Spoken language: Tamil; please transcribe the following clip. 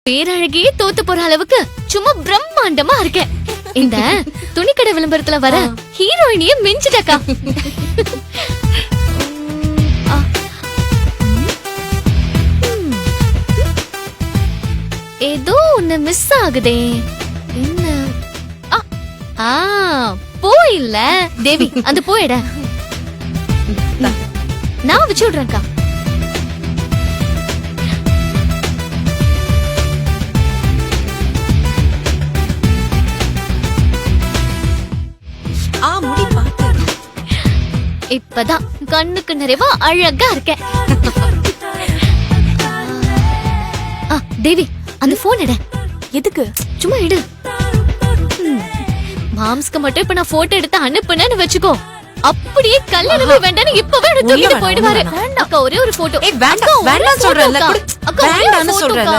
பேரழகியே தோத்து போற அளவுக்கு சும்மா பிரம்மாண்டமா இருக்கேன். இந்த துணிக்கடை விளம்பரத்துல வர ஹீரோயினியே மிஞ்சிட்டக்கா. ஏதோ ஒண்ணு மிஸ் ஆகுதே. என்ன? பூ இல்ல தேவி, அந்த பூ எட நான் வச்சு விடுறேன்க்கா. இப்பதான் கண்ணுக்கு நிறைவா அழகா இருக்கேன். தேவி, அந்த போன் எடு. எதுக்கு? சும்மா எடு. மாம்ஸ்க்கு மட்டும் இப்ப நான் போட்டோ எடுத்து அனுப்புனேன்னு வச்சுக்கோ, அப்படியே கல்யாணமே வேண்டான்னு இப்பவே தூக்கிட்டு போயிடுவாரு. அக்கா ஒரே ஒரு போட்டோ. வேண்டாம் சொல்றேன்.